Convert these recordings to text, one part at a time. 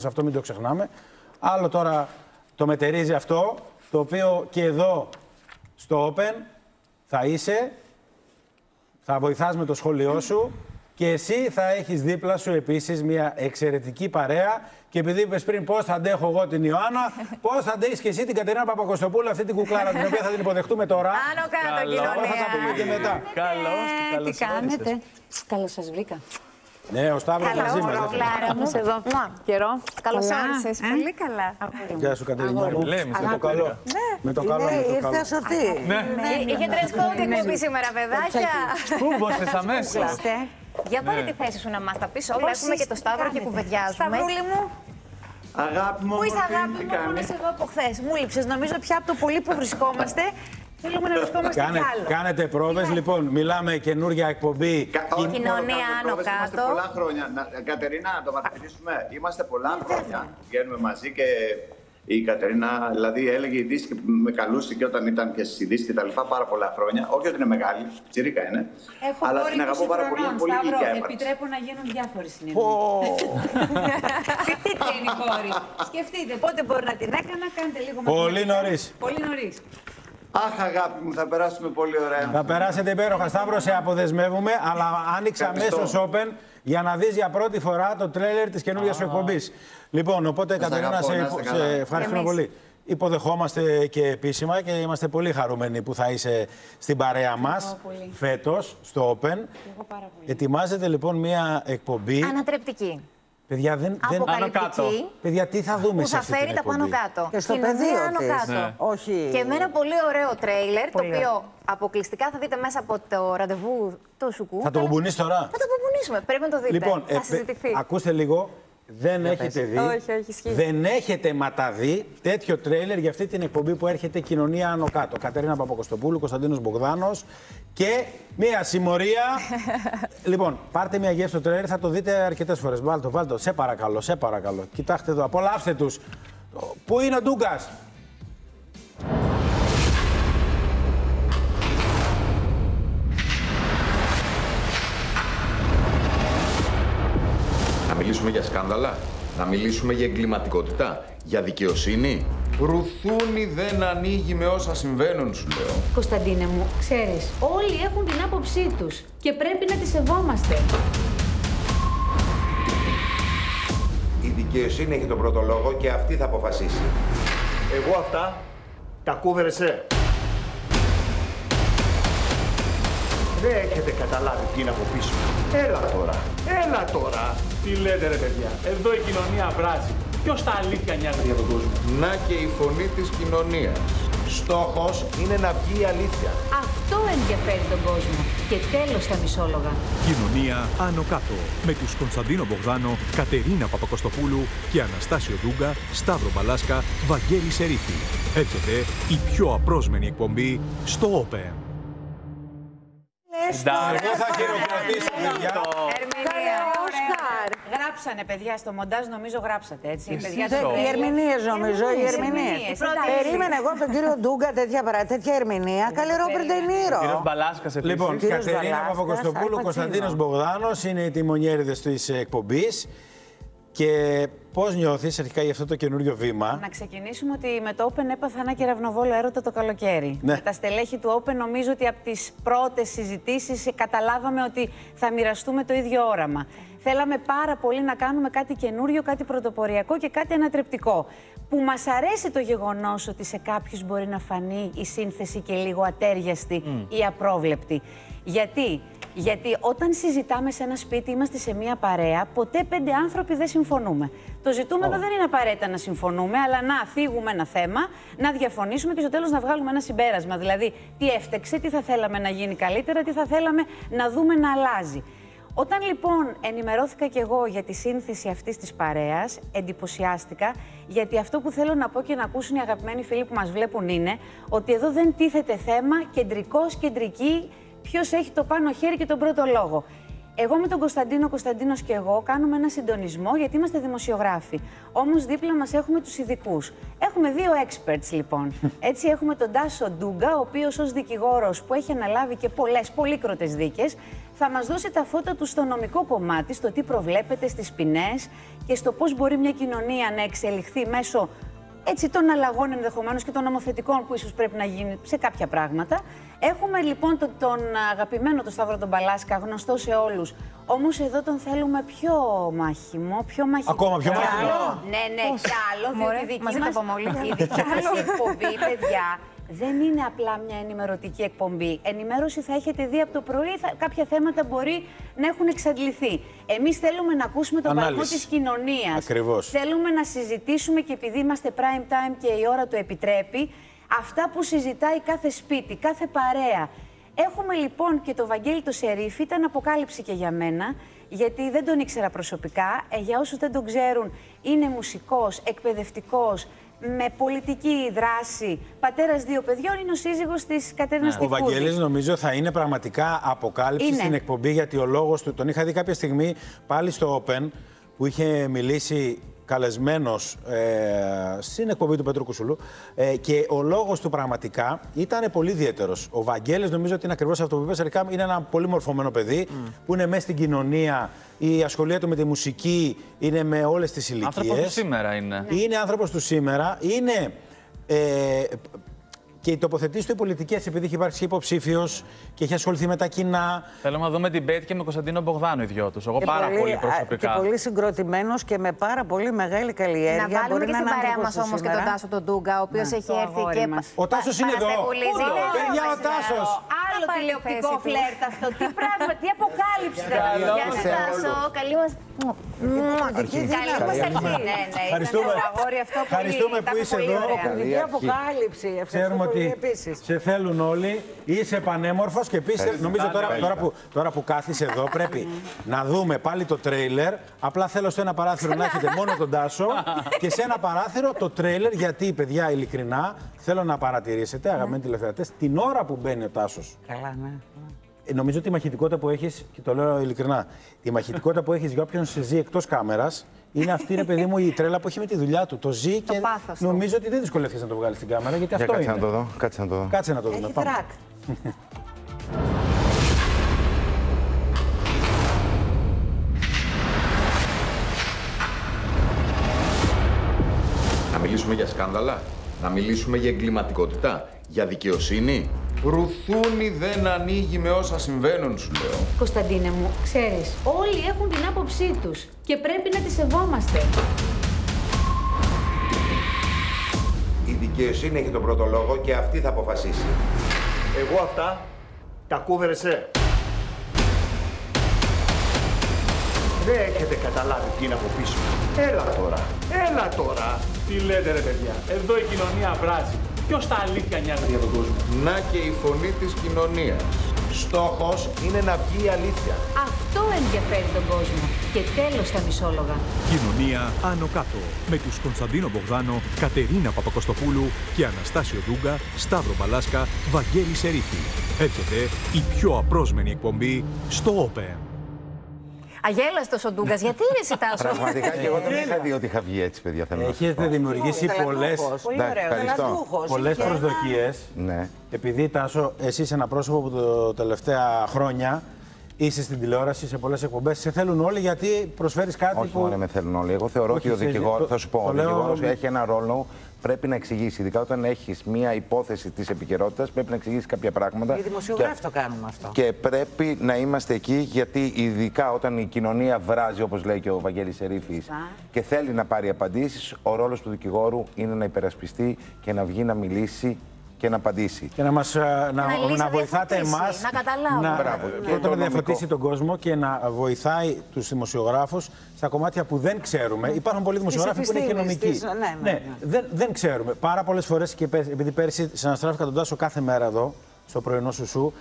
Αυτό μην το ξεχνάμε. Άλλο τώρα το μετερίζει αυτό, το οποίο και εδώ στο Open θα είσαι, θα βοηθάς με το σχολείο σου και εσύ θα έχεις δίπλα σου επίσης μια εξαιρετική παρέα. Και επειδή είπες πριν πώς θα αντέχω εγώ την Ιωάννα, πώς θα αντέχεις και εσύ την Κατερίνα Παπακοστοπούλου, αυτή την κουκλάρα την οποία θα την υποδεχτούμε τώρα. Άνω κάτω, κοινωνία. Θα τα πούμε και μετά. Τι κάνετε. Καλώς σας βρήκα. Ναι, ο Σταύρος μαζί μας. Κλάρα μου, εδώ. Καιρό. Καλώς όρισες. Πολύ καλά. Γεια σου, Κατερίνα μου. Με το καλό. Με το καλό. Ήρθε σωστή. Είχε dress code εκπομπή σήμερα, παιδάκια. Κούμποσες αμέσως. Για πάρε τη θέση σου να μας τα πεις όλα. Έχουμε και το Σταύρο και κουβεντιάζουμε. Σταυρούλη μου. Αγάπη μου, Πού είσαι, αγάπη μου, μόνος εδώ από χθες. Μου λείψες. Νομίζω πια από το πολύ που βρισκόμαστε. Θέλουμε να βρισκόμαστε κι άλλο. Κάνετε πρόβες, λοιπόν, μιλάμε καινούργια εκπομπή. Κοινωνία άνω Είμαστε κάτω. πολλά χρόνια. Κατερίνα, να το μαθηματίσουμε. Είμαστε πολλά χρόνια. Βγαίνουμε μαζί και η Κατερίνα, δηλαδή, έλεγε ειδήσεις και με καλούσε και όταν ήταν και στις ειδήσεις και τα λοιπά πάρα πολλά χρόνια. Όχι ότι είναι μεγάλη, τσιρίκα είναι. Έχω αλλά κόρη την αγαπώ 20 πάρα πολύ. χρονών, Πολύ Σταύρο, γλυκιά έπαρξη. επιτρέπω να γίνουν διάφοροι συνειρμοί. Σκεφτείτε είναι η κόρη. Σκεφτείτε πότε μπορεί να την έκανα, κάντε λίγο Πολύ μαθηματικά. νωρίς. Πολύ νωρίς. Αχ, αγάπη μου, θα περάσουμε πολύ ωραία. Θα περάσετε υπέροχα. Σταύρο, σε αποδεσμεύουμε, αλλά άνοιξε αμέσως Open για να δεις για πρώτη φορά το τρέλερ της καινούργιας σου εκπομπής. Λοιπόν, οπότε Κατερίνα, αγαπώ, να είστε καλά. σε ευχαριστούμε πολύ. Υποδεχόμαστε και επίσημα και είμαστε πολύ χαρούμενοι που θα είσαι στην παρέα μας πολύ. φέτος στο Open. Εγώ πάρα πολύ. Ετοιμάζεται λοιπόν μια εκπομπή. Ανατρεπτική. Παιδιά, δεν... Αποκαλυπτική. Παιδιά, τι θα δούμε Που σε θα αυτή την φέρει τα πάνω εκπομπή? κάτω. Και στο Κοινωνία πεδίο άνω της. κάτω. Ναι. Όχι. Και με ένα πολύ ωραίο τρέιλερ, το Πολύ οποίο αποκλειστικά θα δείτε μέσα από το ραντεβού του Σουκού. Θα το μπουμπουνείς τώρα? Θα το μπουμπουνίσουμε. Πρέπει να το δείτε. Λοιπόν, θα συζητηθεί. ακούστε λίγο. Δεν έχετε δει, Όχι, όχι, ισχύει. δεν έχετε ματαδεί τέτοιο τρέιλερ για αυτή την εκπομπή που έρχεται Κοινωνία Άνω Κάτω. Κατερίνα Παπακοστοπούλου, Κωνσταντίνος Μπογδάνος και μια συμμορία. Λοιπόν, πάρτε μια γεύση στο τρέιλερ, θα το δείτε αρκετές φορές. Βάλτο, σε παρακαλώ, σε παρακαλώ. Κοιτάξτε εδώ, απολαύστε τους. Πού είναι ο Ντούγκας? Να μιλήσουμε για σκάνδαλα, να μιλήσουμε για εγκληματικότητα, για δικαιοσύνη. Ρουθούνη δεν ανοίγει με όσα συμβαίνουν, σου λέω. Κωνσταντίνε μου, ξέρεις, όλοι έχουν την άποψή τους και πρέπει να τη σεβόμαστε. Η δικαιοσύνη έχει τον πρώτο λόγο και αυτή θα αποφασίσει. Εγώ αυτά τα κούβερεσέ. Δεν έχετε καταλάβει τι είναι από πίσω. Έλα τώρα. Τι λέτε ρε παιδιά, εδώ η κοινωνία βράζει. Ποιος τα αλήθεια νοιάζεται για τον κόσμο? Να και η φωνή της κοινωνίας. Στόχος είναι να βγει η αλήθεια. Αυτό ενδιαφέρει τον κόσμο. Και τέλος τα μισόλογα. Κοινωνία Άνω Κάτω. Με τους Κωνσταντίνο Μπογδάνο, Κατερίνα Παπακοστοπούλου και Αναστάσιο Ντούγκα, Σταύρο Μπαλάσκα, Βαγγέλη Σερίφη. Έρχεται η πιο απρόσμενη εκπομπή στο Open. Εγώ θα χειροκροτήσω, παιδιά. Γράψανε, παιδιά, στο μοντάζ νομίζω γράψατε, έτσι. Παιδιά, Οι ερμηνείες νομίζω, οι ερμηνείες. Περίμενε εγώ από τον κύριο Ντούγκα τέτοια ερμηνεία. Καλερό Πρεντενήρο. Κύριος Μπαλάσκας επίσης. Λοιπόν, Κύριος Κατερίνα Βαλάσκας, Παπακοστοπούλου, Αλ Κωνσταντίνος Πατσίνο. Μπογδάνος είναι οι τιμονιέριδες της εκπομπής. Και πώς νιώθεις αρχικά για αυτό το καινούριο βήμα? Να ξεκινήσουμε ότι με το Open έπαθα ένα κεραυνοβόλο έρωτα το καλοκαίρι. Ναι. Με τα στελέχη του Open νομίζω ότι από τις πρώτες συζητήσεις καταλάβαμε ότι θα μοιραστούμε το ίδιο όραμα. Θέλαμε πάρα πολύ να κάνουμε κάτι καινούριο, κάτι πρωτοποριακό και κάτι ανατρεπτικό. Που μας αρέσει το γεγονός ότι σε κάποιους μπορεί να φανεί η σύνθεση και λίγο ατέριαστη ή απρόβλεπτη. Γιατί όταν συζητάμε σε ένα σπίτι, είμαστε σε μία παρέα, ποτέ 5 άνθρωποι δεν συμφωνούμε. Το ζητούμενο δεν είναι απαραίτητα να συμφωνούμε, αλλά να θίγουμε ένα θέμα, να διαφωνήσουμε και στο τέλος να βγάλουμε ένα συμπέρασμα. Δηλαδή, τι έφτεξε, τι θα θέλαμε να γίνει καλύτερα, τι θα θέλαμε να δούμε να αλλάζει. Όταν λοιπόν ενημερώθηκα κι εγώ για τη σύνθεση αυτής της παρέας, εντυπωσιάστηκα, γιατί αυτό που θέλω να πω και να ακούσουν οι αγαπημένοι φίλοι που μας βλέπουν είναι ότι εδώ δεν τίθεται θέμα κεντρική, ποιος έχει το πάνω χέρι και τον πρώτο λόγο. Εγώ με τον Κωνσταντίνος και εγώ κάνουμε ένα συντονισμό γιατί είμαστε δημοσιογράφοι. Όμως δίπλα μας έχουμε τους ειδικούς. Έχουμε 2 experts λοιπόν. Έτσι έχουμε τον Τάσο Ντούγκα, ο οποίος ως δικηγόρος που έχει αναλάβει και πολλές πολύκροτες δίκες, θα μας δώσει τα φώτα του στο νομικό κομμάτι, στο τι προβλέπεται στις ποινές και στο πώς μπορεί μια κοινωνία να εξελιχθεί μέσω έτσι των αλλαγών ενδεχομένως και των νομοθετικών που ίσως πρέπει να γίνει σε κάποια πράγματα. Έχουμε λοιπόν τον αγαπημένο τον Σταύρο τον Μπαλάσκα, γνωστό σε όλους. Όμως εδώ τον θέλουμε πιο μάχημο, πιο μαχητικό. Ακόμα πιο μάχημο. Ναι, κι άλλο, διότι η δική μας εκπομπή, παιδιά, δεν είναι απλά μια ενημερωτική εκπομπή. Ενημέρωση θα έχετε δει από το πρωί, κάποια θέματα μπορεί να έχουν εξαντληθεί. Εμείς θέλουμε να ακούσουμε τον παλμό της κοινωνίας. Ακριβώς. Θέλουμε να συζητήσουμε και επειδή είμαστε prime time και η ώρα το επιτρέπει, αυτά που συζητάει κάθε σπίτι, κάθε παρέα. Έχουμε λοιπόν και το Βαγγέλη το Σερίφη, ήταν αποκάλυψη και για μένα, γιατί δεν τον ήξερα προσωπικά. Για όσους δεν τον ξέρουν, είναι μουσικός, εκπαιδευτικός, με πολιτική δράση, πατέρας 2 παιδιών, είναι ο σύζυγος της Κατέρινας Τυφούδη. Ο Βαγγέλης νομίζω θα είναι πραγματικά αποκάλυψη στην εκπομπή, γιατί ο λόγος του, τον είχα δει κάποια στιγμή πάλι στο Open, που είχε μιλήσει καλεσμένος στην εκπομπή του Πέτρου Κουσουλού και ο λόγος του πραγματικά ήταν πολύ ιδιαίτερος. Ο Βαγγέλης νομίζω ότι είναι ακριβώς αυτό που είπες, είναι ένα πολύ μορφωμένο παιδί που είναι μέσα στην κοινωνία, η ασχολία του με τη μουσική είναι με όλες τις ηλικίες. Άνθρωπος του σήμερα είναι. Είναι άνθρωπος του σήμερα, είναι... Και οι τοποθετήσεις του οι πολιτικές, επειδή έχει υπάρξει υποψήφιος και έχει ασχοληθεί με τα κοινά. Θέλω να δούμε debate και με Κωνσταντίνο Μπογδάνο οι δυο τους. Εγώ πάρα πολύ προσωπικά. Και πολύ συγκροτημένος και με πάρα πολύ μεγάλη καλλιέργεια. Να βάλουμε και στην παρέα μας όμως και τον Τάσο τον Ντούγκα, ο οποίος έχει έρθει και. Ο Τάσος είναι εδώ. Παιδιά, ο Τάσος. Άλλο τηλεοπτικό φλερτ αυτό. Τι πράγμα, τι αποκάλυψη θα βγει. Γεια σας, Τάσο. Καλή μας. Ευχαριστούμε που είσαι εδώ. Ξέρουμε ότι σε θέλουν όλοι. Είσαι πανέμορφος και επίσης νομίζω τώρα που κάθεις εδώ πρέπει να δούμε πάλι το τρέιλερ. Απλά θέλω σε ένα παράθυρο να έχετε μόνο τον Τάσο και σε ένα παράθυρο το τρέιλερ, γιατί παιδιά ειλικρινά θέλω να παρατηρήσετε, αγαπημένοι τηλεθεατές, την ώρα που μπαίνει ο Τάσος. Καλά, ναι. Νομίζω ότι η μαχητικότητα που έχεις, και το λέω ειλικρινά, η μαχητικότητα που έχεις για όποιον σε ζει εκτός κάμερας είναι αυτή, είναι παιδί μου, η τρέλα που έχει με τη δουλειά του. Το ζει και νομίζω ότι δεν δυσκολεύτηκες να το βγάλεις στην κάμερα, γιατί αυτό είναι. Κάτσε να το δω, κάτσε να το δω. Έχει τρακ. Να μιλήσουμε για σκάνδαλα, να μιλήσουμε για εγκληματικότητα, για δικαιοσύνη. Ρουθούνη δεν ανοίγει με όσα συμβαίνουν, σου λέω. Κωνσταντίνε μου, ξέρεις, όλοι έχουν την άποψή τους και πρέπει να τη σεβόμαστε. Η δικαιοσύνη έχει τον πρώτο λόγο και αυτή θα αποφασίσει. Εγώ αυτά τα κούβερεσαι. Δεν έχετε καταλάβει τι είναι από πίσω. Έλα τώρα. Τι λέτε ρε παιδιά, εδώ η κοινωνία βράζει. Ποιος τα αλήθεια νοιάζεται για τον κόσμο. Να και η φωνή της κοινωνίας. Στόχος είναι να βγει η αλήθεια. Αυτό ενδιαφέρει τον κόσμο. Και τέλος τα μισόλογα. Κοινωνία άνω κάτω. Με τους Κωνσταντίνο Μπογδάνο, Κατερίνα Παπακοστοπούλου και Αναστάσιο Ντούγκα, Σταύρο Μπαλάσκα, Βαγγέλη Σερίφη. Έρχεται η πιο απρόσμενη εκπομπή στο Open. Αγέλαστος ο Ντούγκας, γιατί είναι εσύ Τάσο? Πραγματικά και εγώ δεν είχα δει ότι είχα βγει έτσι, παιδιά. Έχετε δημιουργήσει πολλές προσδοκίες. Ναι. Επειδή Τάσο, εσύ είσαι ένα πρόσωπο που τα τελευταία χρόνια είσαι στην τηλεόραση σε πολλές εκπομπές. Σε θέλουν όλοι γιατί προσφέρεις κάτι. Όχι μόνο με θέλουν όλοι. Εγώ θεωρώ ότι ο δικηγόρος, θα σου πω, ο δικηγόρος έχει ένα ρόλο. Πρέπει να εξηγήσει, ειδικά όταν έχεις μία υπόθεση της επικαιρότητας, πρέπει να εξηγήσει κάποια πράγματα. Οι δημοσιογράφοι το κάνουμε αυτό. Και πρέπει να είμαστε εκεί, γιατί ειδικά όταν η κοινωνία βράζει, όπως λέει και ο Βαγγέλης Σερίφης, και θέλει να πάρει απαντήσεις, ο ρόλος του δικηγόρου είναι να υπερασπιστεί και να βγει να μιλήσει και να απαντήσει. Και να βοηθάτε εμάς να διαφωτίσει τον κόσμο και να βοηθάει τους δημοσιογράφους στα κομμάτια που δεν ξέρουμε. Υπάρχουν πολλοί δημοσιογράφοι που είναι και νομικοί. Δεν ξέρουμε. Πάρα πολλές φορές, και επειδή πέρσι συναστράφηκα τον Τάσο κάθε μέρα εδώ, στο πρωινό σου,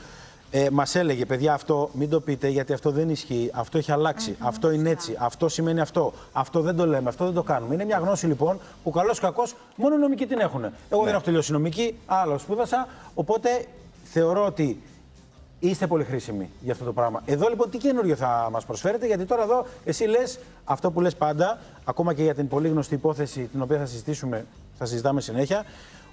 μας έλεγε, παιδιά, αυτό μην το πείτε γιατί αυτό δεν ισχύει, αυτό έχει αλλάξει, αυτό είναι έτσι, αυτό σημαίνει αυτό, αυτό δεν το λέμε, αυτό δεν το κάνουμε. Είναι μια γνώση λοιπόν που καλώς κακώς μόνο οι νομικοί την έχουν. Εγώ δεν έχω τελειώσει νομική, άλλο σπούδασα, οπότε θεωρώ ότι είστε πολύ χρήσιμοι για αυτό το πράγμα. Εδώ λοιπόν τι καινούριο θα μας προσφέρετε, γιατί τώρα εδώ εσύ λες αυτό που λες πάντα, ακόμα και για την πολύ γνωστή υπόθεση την οποία θα συζητάμε συνέχεια,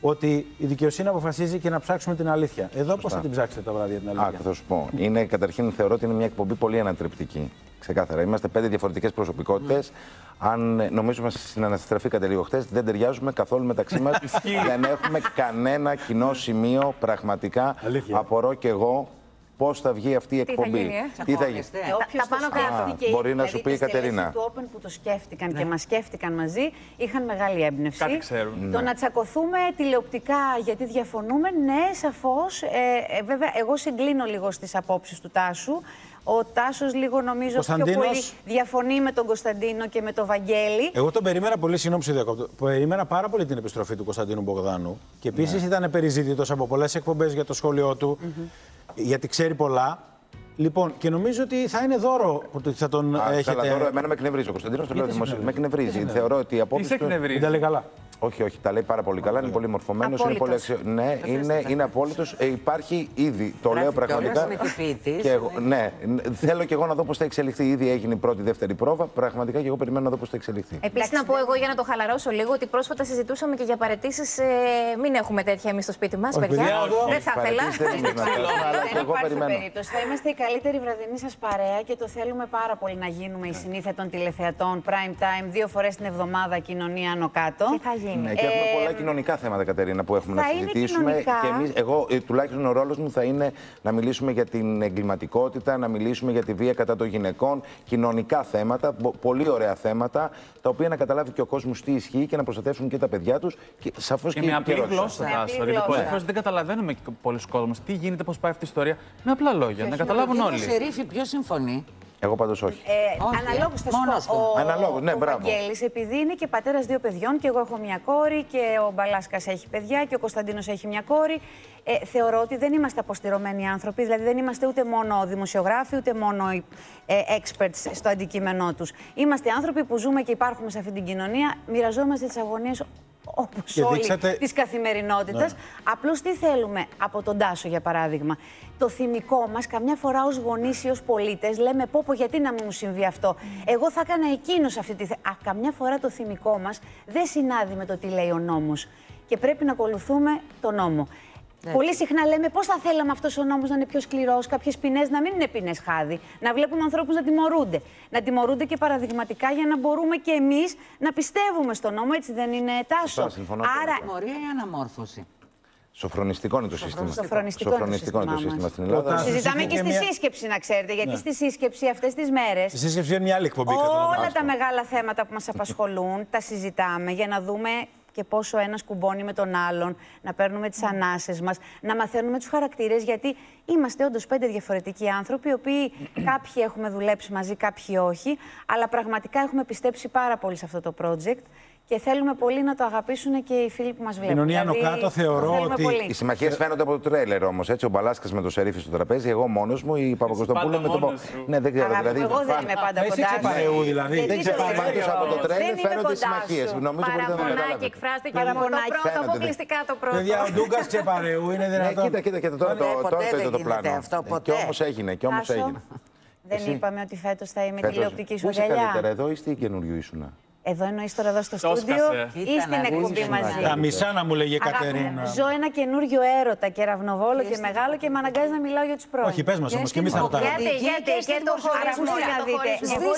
ότι η δικαιοσύνη αποφασίζει και να ψάξουμε την αλήθεια. Εδώ πώς θα την ψάξετε τα βράδια την αλήθεια? Θα σου πω. Καταρχήν θεωρώ ότι είναι μια εκπομπή πολύ ανατρεπτική. Ξεκάθαρα. Είμαστε 5 διαφορετικές προσωπικότητες. Αν νομίζω μας συναναστραφήκατε λίγο χτες, δεν ταιριάζουμε καθόλου μεταξύ μας. Δεν έχουμε κανένα κοινό σημείο. Πραγματικά απορώ κι εγώ πώς θα βγει αυτή η εκπομπή. Τι θα γίνει. Τα πάνω κάτω. Μπορεί να σου πει η Κατερίνα. Του Open που το σκέφτηκαν και μας σκέφτηκαν μαζί είχαν μεγάλη έμπνευση. Κάτι ξέρουν. Το να τσακωθούμε τηλεοπτικά γιατί διαφωνούμε, ναι, σαφώς. Βέβαια, εγώ συγκλίνω λίγο στις απόψεις του Τάσου. Ο Τάσος λίγο νομίζω πιο πολύ διαφωνεί με τον Κωνσταντίνο και με τον Βαγγέλη. Εγώ τον περίμενα πολύ, συγγνώμη που διακόπτω. Περίμενα πάρα πολύ την επιστροφή του Κωνσταντίνου Μπογδάνου. Και επίσης ήταν περιζήτητος από πολλές εκπομπές για το σχόλιο του. Γιατί ξέρει πολλά. Λοιπόν, και νομίζω ότι θα είναι δώρο που θα τον έχετε. Καλά, δώρο, εμένα με εκνευρίζει. Ο Κωνσταντίνος το λέω δημοσίως. Με εκνευρίζει. Θεωρώ ότι η απόψη του. Δεν τα λέει καλά. Όχι, τα λέει πάρα πολύ καλά. Είναι πολύ μορφωμένος. Είναι πολύ ναι, είναι απόλυτος. Υπάρχει ήδη. Το λέω πραγματικά. Ναι, θέλω και εγώ να δω πώς θα εξελιχθεί. Ήδη έγινε η πρώτη-δεύτερη πρόβα. Πραγματικά και εγώ περιμένω να δω πώς θα εξελιχθεί. Επίσης, να πω εγώ για να το χαλαρώσω λίγο ότι πρόσφατα συζητούσαμε και για παραιτήσεις. Μην έχουμε τέτοια εμείς στο σπίτι μας, παιδιά. Δεν θα ήθελα. Θα είμαστε η καλύτερη βραδινή σας παρέα και το θέλουμε πάρα πολύ να γίνουμε η συνήθεια των τηλεθεατών prime time 2 φορές την εβδομάδα, κοινωνία άνω κάτω. Και θα γίνει. Ναι, και έχουμε πολλά κοινωνικά θέματα, Κατερίνα, που έχουμε να συζητήσουμε. Και εμείς, εγώ, τουλάχιστον ο ρόλος μου θα είναι να μιλήσουμε για την εγκληματικότητα, να μιλήσουμε για τη βία κατά των γυναικών, κοινωνικά θέματα, πολύ ωραία θέματα, τα οποία να καταλάβει και ο κόσμος τι ισχύει και να προστατεύσουν και τα παιδιά τους. Και σαφώς και με απλή γλώσσα, Τάσο. Γιατί πολλές φορές δεν καταλαβαίνουμε πολλοί κόσμος τι γίνεται, πώς πάει αυτή η ιστορία. Με απλά λόγια, να καταλάβουν όλοι. Ο Σερίφη ποιος συμφωνεί? Εγώ πάντως όχι. Αναλόγως θα σου πω. Αναλόγως, ναι, μπράβο. Ο Βαγγέλης, επειδή είναι και πατέρας 2 παιδιών, και εγώ έχω μια κόρη, και ο Μπαλάσκας έχει παιδιά, και ο Κωνσταντίνος έχει μια κόρη. Θεωρώ ότι δεν είμαστε αποστηρωμένοι άνθρωποι, δηλαδή δεν είμαστε ούτε μόνο δημοσιογράφοι, ούτε μόνο experts στο αντικείμενό τους. Είμαστε άνθρωποι που ζούμε και υπάρχουμε σε αυτή την κοινωνία, μοιραζόμαστε τις αγωνίες όπως όλοι της καθημερινότητας. Ναι. Απλώς τι θέλουμε από τον Τάσο, για παράδειγμα. Το θυμικό μας, καμιά φορά ως γονείς ή ως πολίτες, λέμε πω γιατί να μην μου συμβεί αυτό. Εγώ θα έκανα εκείνος αυτή τη καμιά φορά το θυμικό μας δεν συνάδει με το τι λέει ο νόμος. Και πρέπει να ακολουθούμε τον νόμο. Πολύ συχνά λέμε πώς θα θέλαμε αυτός ο νόμος να είναι πιο σκληρός, κάποιες ποινές να μην είναι ποινές χάδι, να βλέπουμε ανθρώπους να τιμωρούνται. Να τιμωρούνται και παραδειγματικά για να μπορούμε και εμείς να πιστεύουμε στον νόμο, έτσι δεν είναι, Τάσο? Άρα, τιμωρία ή αναμόρφωση? Σοφρονιστικό είναι το σύστημα. Σοφρονιστικό είναι το σύστημα στην Ελλάδα. Συζητάμε και στη σύσκεψη, να ξέρετε, γιατί στη σύσκεψη αυτές τις μέρες. Η σύσκεψη είναι μια άλλη εκπομπή. Όλα τα μεγάλα θέματα που μας απασχολούν τα συζητάμε για να δούμε και πόσο ένας κουμπώνει με τον άλλον, να παίρνουμε τις ανάσες μας, να μαθαίνουμε τους χαρακτήρες, γιατί είμαστε όντως 5 διαφορετικοί άνθρωποι, οι οποίοι κάποιοι έχουμε δουλέψει μαζί, κάποιοι όχι, αλλά πραγματικά έχουμε πιστέψει πάρα πολύ σε αυτό το project. Και θέλουμε πολύ να το αγαπήσουν και οι φίλοι που μας βλέπουν. Κοινωνία άνω κάτω, θεωρώ ότι. Οι συμμαχίες φαίνονται από το τρέλερ όμως. Ο Μπαλάσκας με το Σερίφη στο τραπέζι, εγώ μόνος μου, η Παπακοστοπούλου με το. Ναι, δεν ξέρω. Δηλαδή, εγώ δεν είμαι πάντα κοντά. Δηλαδή. Δεν ξέρω. Πάντως από το τρέλερ φαίνονται οι συμμαχίες. Νομίζω ότι δεν καταλαβαίνετε. Εκφράστηκε από το πρώτο, αποκλειστικά το πρώτο. Παιδιά, ο Ντούγκας Τσεπαρεού είναι δυνατόν. Κοίτα, τώρα το πλάνο. Και όμως έγινε. Δεν είπαμε ότι φέτος θα είμαι τηλεοπτική σου αγκαλιά. Πού είσαι καλύτερα, εδώ ή στην καινούριο ήσουνα? Εδώ εννοείς τώρα εδώ στο στούντιο ή στην εκπομπή μαζί? Τα μισά να μου λέγε η Κατερίνα. Ζω ένα καινούριο έρωτα και ραυνοβόλο και μεγάλο και με αναγκάζει να μιλάω για τους πρώην. Όχι, πες μας όμως και εμείς θα ρωτάμε. Γιατί και το χωρισμό να δείτε. Εγώ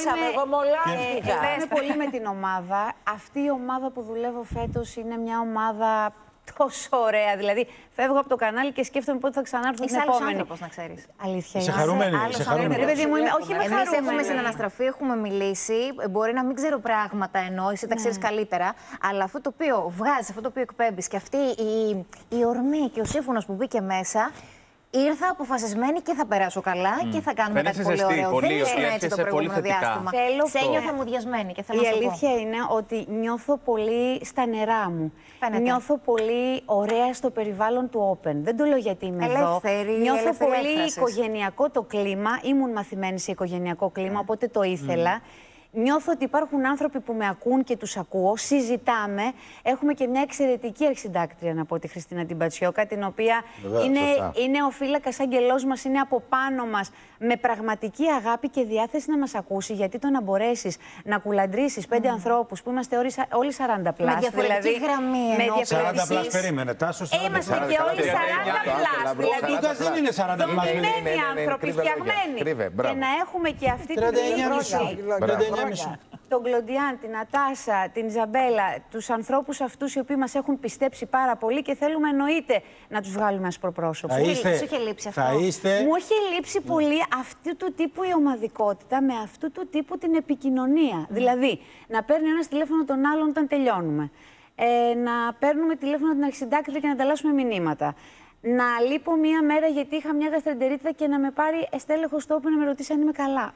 είμαι πολύ με την ομάδα. Αυτή η ομάδα που δουλεύω φέτος είναι μια ομάδα τόσο ωραία. Δηλαδή, φεύγω από το κανάλι και σκέφτομαι πότε θα ξανάρθω την επόμενη. Είσαι άνθρωπος, να ξέρεις. Αλήθεια. Είσαι χαρούμενη. Όχι, είμαι εμείς έχουμε συναναστραφεί, έχουμε μιλήσει. Μπορεί να μην ξέρω πράγματα ενώ εσύ τα ξέρεις καλύτερα. Αλλά αυτό το οποίο βγάζεις, αυτό το οποίο εκπέμπεις και αυτή η ορμή και ο σύμφωνος που μπήκε μέσα. Ήρθα αποφασισμένη και θα περάσω καλά και θα κάνουμε κάτι πολύ ωραίο. Δεν ήσουν έτσι το προηγούμενο διάστημα. Σε ένιωθα μουδιασμένη και θέλω να σου πω. Η αλήθεια είναι ότι νιώθω πολύ στα νερά μου. Νιώθω πολύ ωραία στο περιβάλλον του Open. Δεν το λέω γιατί είμαι εδώ. Νιώθω πολύ οικογενειακό το κλίμα. Ήμουν μαθημένη σε οικογενειακό κλίμα, οπότε το ήθελα. Νιώθω ότι υπάρχουν άνθρωποι που με ακούν και τους ακούω, συζητάμε. Έχουμε και μια εξαιρετική αρχισυντάκτρια, να πω, τη Χριστίνα την Πατσιώκα, την οποία είναι ο φύλακας άγγελός μας, είναι από πάνω μας, με πραγματική αγάπη και διάθεση να μας ακούσει. Γιατί το να μπορέσεις να κουλαντρήσεις 5 ανθρώπους που είμαστε όλοι 40 πλάς. Με διαφορετική γραμμή. Με 40 πλάς, περίμενε. Τάσο, 40 είμαστε και όλοι 40 πλάς. Δηλαδή, ο Τούγκας δεν είναι 40 πλάς. Δομημένοι άνθρωποι, φτιαγμένοι. Και να έχουμε και αυτή την πλήρωση. Τον Κλοντιάν, την Νατάσα, την Ιζαμπέλα, τους ανθρώπους αυτούς οι οποίοι μας έχουν πιστέψει πάρα πολύ και θέλουμε εννοείται να τους βγάλουμε ασπροπρόσωπο. Σου είχε λείψει αυτό? Μου είχε λείψει πολύ αυτού του τύπου η ομαδικότητα με αυτού του τύπου την επικοινωνία. Δηλαδή, να παίρνει ένας τηλέφωνο τον άλλον όταν τελειώνουμε. Να παίρνουμε τηλέφωνο την αρχισυντάκτρια και να ανταλλάσσουμε μηνύματα. Να λείπω μία μέρα γιατί είχα μια γαστρεντερίτιδα και να με πάρει στέλεχος τόπου να με ρωτήσει αν είμαι καλά.